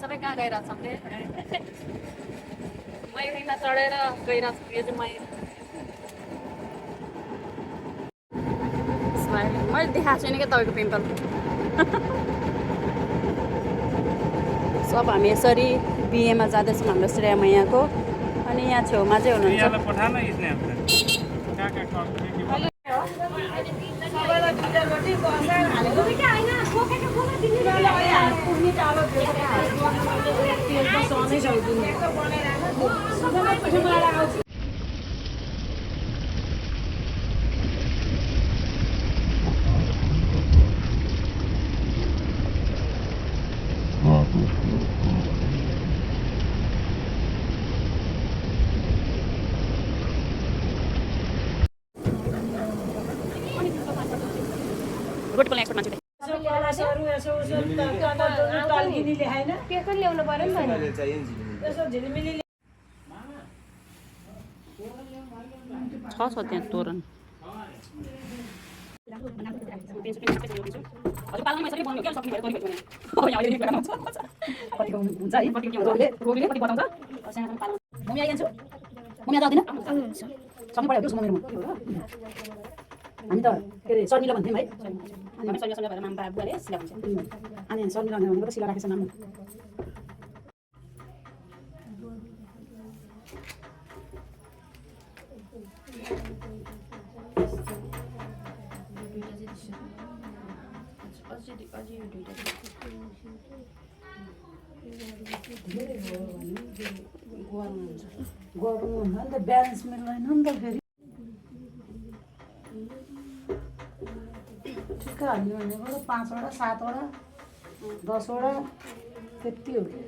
सबै कहाँ गइरहेको छौँ रे मयुरीमा चढेर गइरहेको छु यो चाहिँ मैले देखाएको छैन क्या तपाईँको पिम्पल सब हामी यसरी बिहेमा जाँदैछौँ हाम्रो श्रेया मैयाको अनि यहाँ छेउमा चाहिँ हुनुहुन्छ रोटी पोल्ने एक्सपर्ट मान्छे ल्याउनु पर्यो नि छ त्यहाँ तोरण हामी त के अरे शर्मिला भन्थ्यौँ है अनि शर्मिला भएर मामा बुवाले सिला भन्छ अनि शर्मिला भनेको सिला राखेछ नाम ब्यालेन्स मिल्दैन नि त फेरि ठिक्क हाल्ने भनेको 5 वटा 7 वटा 10 वटा त्यति हो कि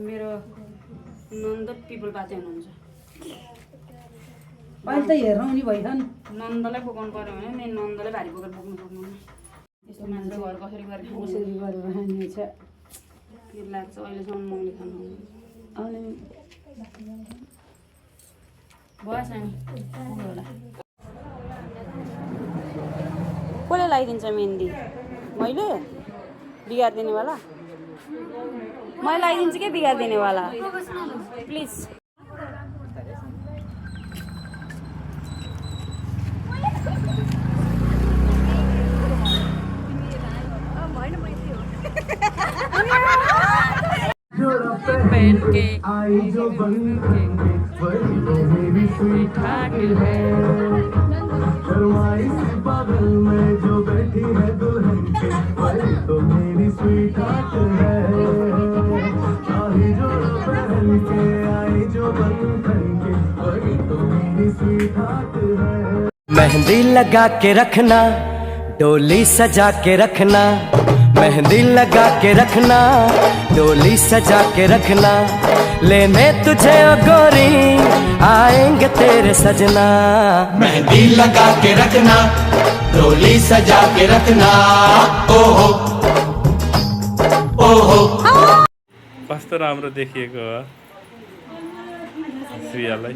मेरो नन्द पिपल बाजे हुनुहुन्छ अहिले त हेर्नु नि भइरहन नन्दलाई बोकाउनु पर्यो भने मेरो नन्दलाई भारी बोकेर बोक्नु सक्नुहुन्न यस्तो मान्छे घर कसरी गरेर खानेछ के लाग्छ अहिलेसम्म मैले खानु अनि बस अनि होला कसले लगाइदिन्छ मेहन्दी मैले बिगारिदिनेवाला मैले लगाइदिन्छु के बिगारिदिनेवाला प्लिज पहन के आई जो बन के वही तो मेरी स्वीट हार्ट है शर्माई सी बगल में जो बैठी है दुल्हन के वही तो मेरी स्वीट हार्ट है आई जो पहन के आई जो बन के वही तो मेरी स्वीट हार्ट है मेहंदी लगा के रखना डोली सजा के रखना मेहंदी लगा के रखना डोली सजा के रखना लेने तुझे ओ गोरी आएंगे तेरे सजना मेहंदी लगा के रखना डोली सजा के रखना ओहो ओहो कस्तो राम्रो देखिएको हो श्रेयालाई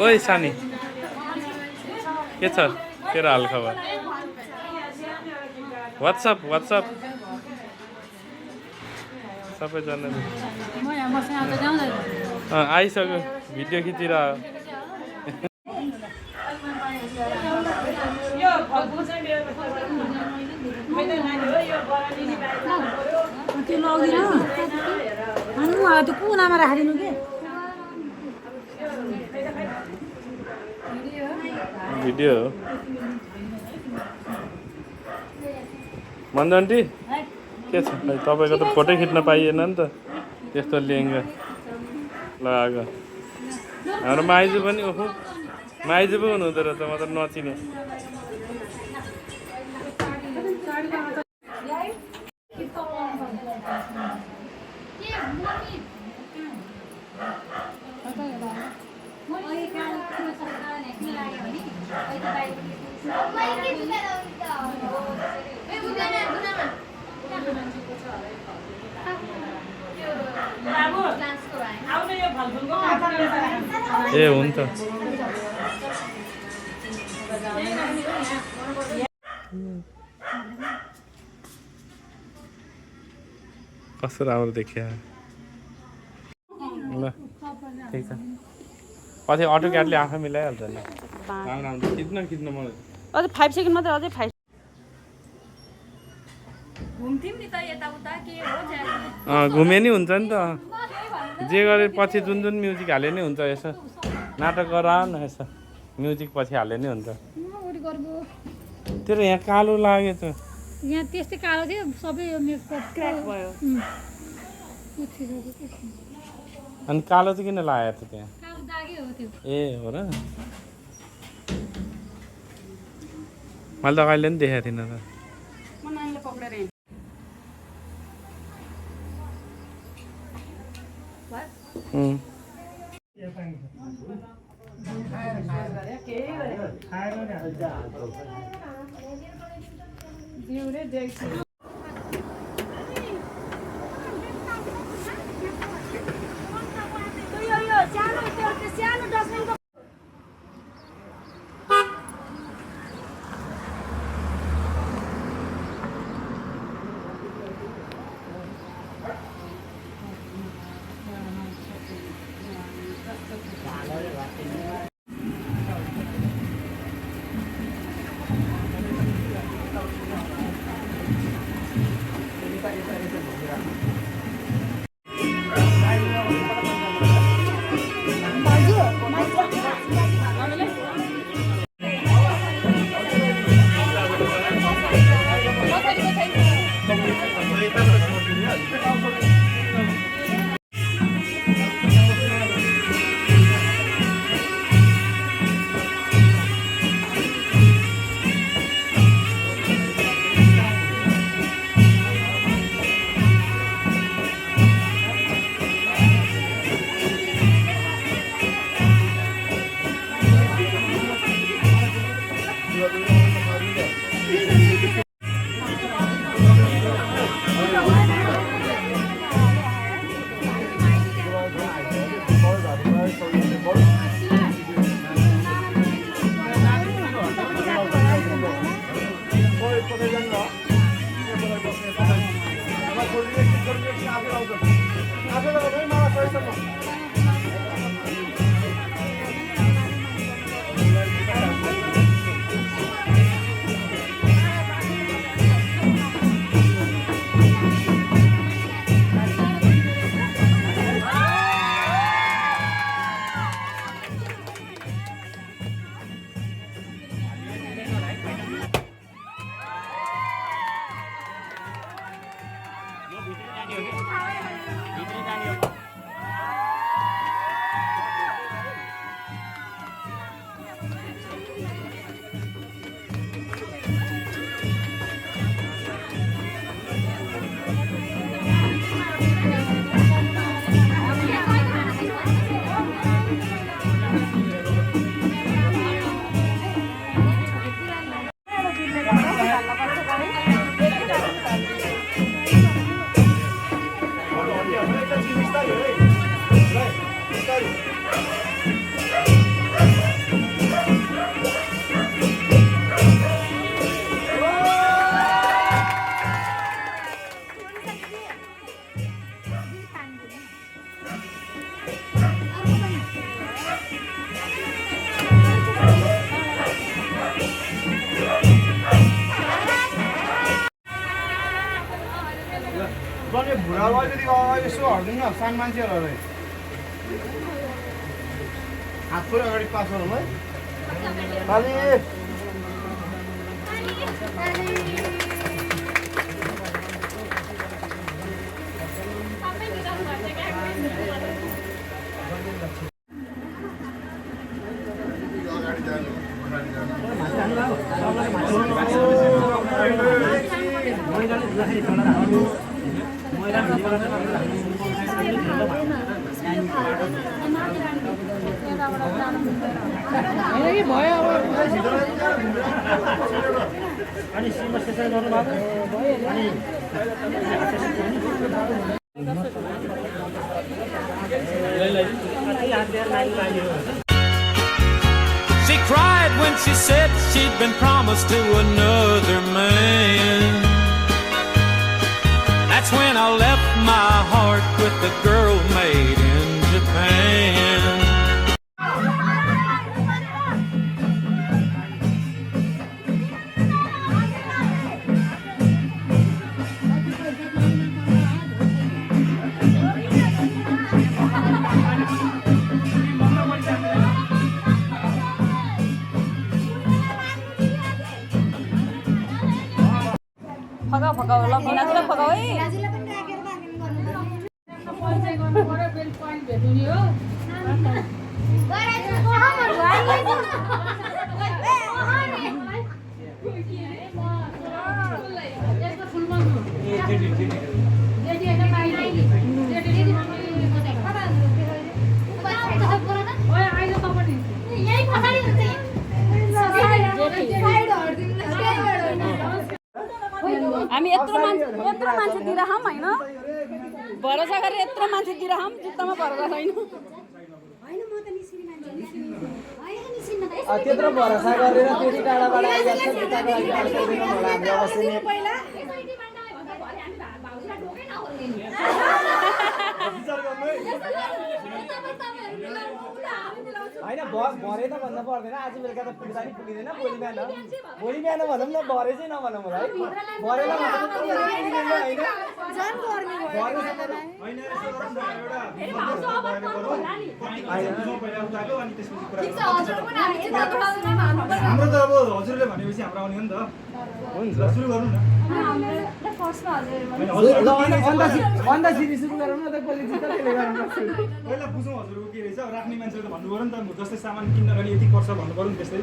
ओइ सानी के छ तेरो हाल खबर व्हाट्सएप सबैजना आइसक्यो भिडियो खिचिरह कुनामा राखिदिनु के भिडियो मन्जु आन्टी के छ तपाईँको त फोटो खिच्न पाइएन नि त त्यस्तो लेहेङ्गा लगाएको हाम्रो माइजू पनि ओहो माइजू पो हुनुहुँदो रहेछ म त नचिने ए हुन्छ कस्तो राम्रो देखियो ल ठिक छ पछि अटो क्याटले आफै मिलाइहाल्छ नि राम्रो खिच्न मलाई अझै 5 सेकेन्ड मात्रै अझै 5 घुम्थ्यौँ नि त यताउता के हो घुमे नि हुन्छ नि त जे गरे पछि जुन म्युजिक हाले नि हुन्छ यसो नाटक गरा न यसो म्युजिक पछि हाले नि हुन्छ तेरो यहाँ कालो लाग्यो त यहाँ त्यस्तै कालो थियो सबै यो मेकअप क्र्याक भयो अनि कालो चाहिँ किन लाग्यो त त्यहाँ कालो दागै हो त्यो ए हो र मैले त कहिले पनि देखाएको थिइनँ त म नानीले पक्रेर सानो डस्टबिन यसो हर्दिनु न सानो मान्छेहरू हात पुरै अगाडि पास गरौँ है खालि cried when she said she'd been promised to another man. That's when I left my heart with the girl made in Japan. फगाऊ फगाऊ ल बिनाजुलाई फगाऊ है हामी यत्रो मान्छे दिइरहौँ होइन भरोसा गरेर यत्रो मान्छे दिइरहौँ जुत्तामा भरोसा छैन त्यत्रो भरोसा गरेर त्यति टाढाबाट आइरहेको छ जुत्ताको लागि अड्काइदिनु होला हाम्रो अवश्य नै होइन बस भरे त भन्नु पर्दैन आज बेलुका त पुग्दा नि पुगिँदैन भोलि बिहान भनौँ न भरे चाहिँ नभनौँ होला है भरेलाई हाम्रो त अब हजुरले भनेपछि हाम्रो आउने हो नि त हुन्छ सुरु गर्नु न अन्त सिरी सुरु गरौँ न त कसले जित्छ त्यसले गरौँ न पहिला बुझौँ हजुरको के रहेछ राख्ने मान्छेले त भन्नु पर्यो नि त जस्तै सामान किन्न गरी यति पर्छ भन्नु पर्यो नि त्यस्तै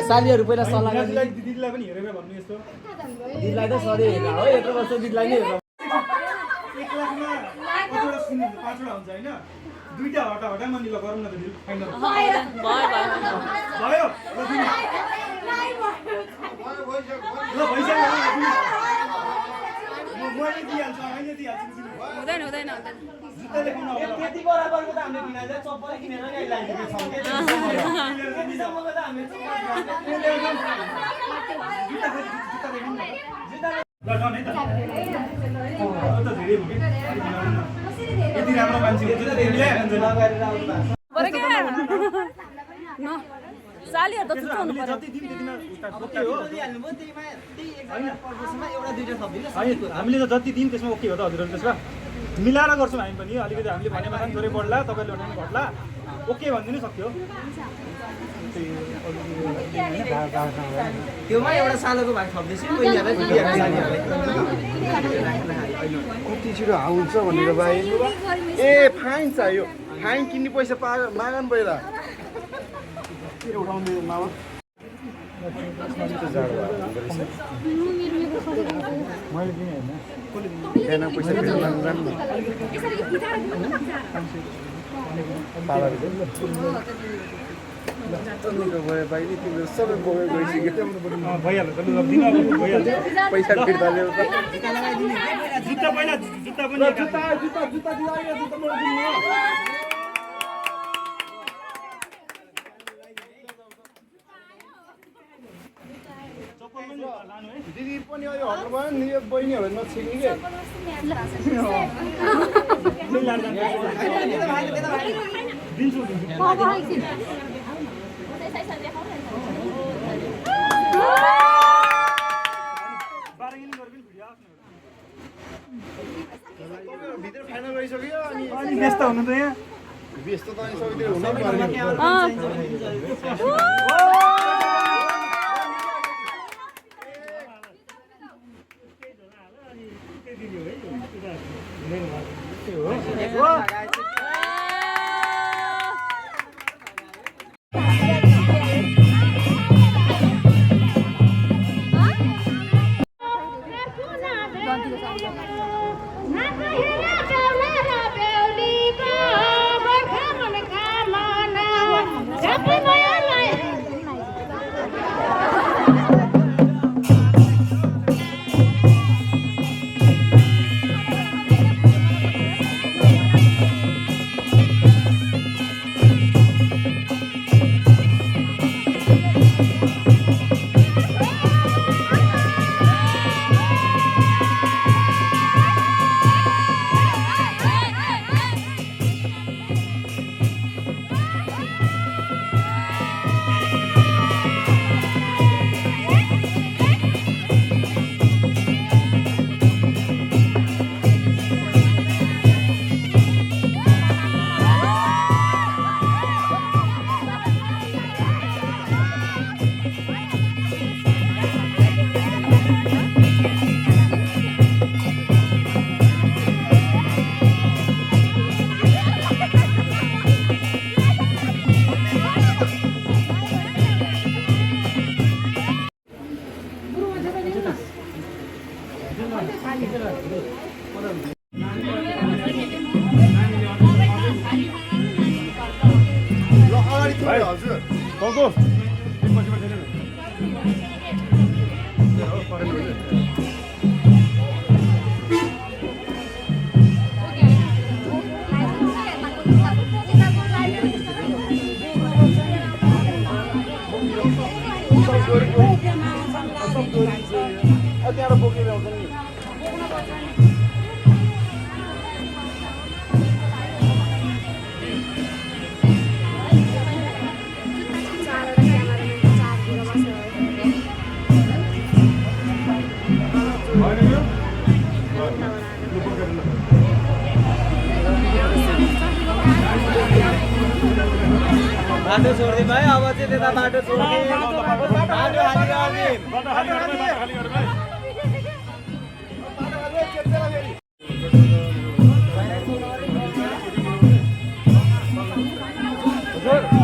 सालीहरू पहिला सल्लाह गर्नु दिदीलाई पनि हेरेर भन्नु यस्तो दिदीलाई त सधैँ हेर्दा हो यत्रो वर्ष दिदीलाई नै हेर्दा 1 लाखमा कतिवटा सुन्नु 5 वटा हुन्छ होइन दुईटा हटा मनी ल गरौँ न त दिदी फाइनल भयो ल भइसक्यो मैले दिइहाल्छु मैले दिइहाल्छु हुँदैन जुत्ता देखाउन त्यति बराबरको त हामीले किनेर चाहिँ चप्पल किनेर नै ल्याइदिएको छौँ त्यतिसम्मको त हामीले ल डन है त धेरै भयो यति राम्रो मान्छे सालीहरू त चुचाउनु पर्यो जति दिन त्यतिमा ओके हो हामीले त जति दिन त्यसमा ओके हो त हजुरहरू त्यसमा मिलाएर गर्छौँ हामी पनि अलिकति हामीले भनेमा पनि थोरै बढ्ला तपाईँले भने घट्ला ओके भनिदिनु सक्यो त्योमा एउटा सालोको भाग थप्दैछु कति छिटो आउँछ भनेर भाइ ए फाइन चाहियो फाइन किन्ने पैसा मागन पहिला उठाउने मामा मैले दिने होइन पैसा भयो बाहिर तिम्रो सबै बोकेर गइसक्यो भइहाल्छ भइहाल्छ पैसा फिर्ता ल्याउ जुत्ता पहिला जुत्ता पनि जुत्ता दिदी पनि अहिले हट्नु भयो नि यो बहिनीहरू नछिक्ने के भित्र फाइनल गरिसक्यो अनि व्यस्त हुनु त यहाँ व्यस्त त अनि सबैतिर हुनै पर्यो अगाडि थोरै हजुर गएको पछि पछि हेर्नु। त्यहाँबाट बोकेर आउँछ नि बाटो छोडिदिउँ है अब चाहिँ त्यता बाटो छोडिदिउँ बाटो खाली गरिदिउँ बाटो खाली गर्नु बाटो खाली गर्नु भाइ हजुर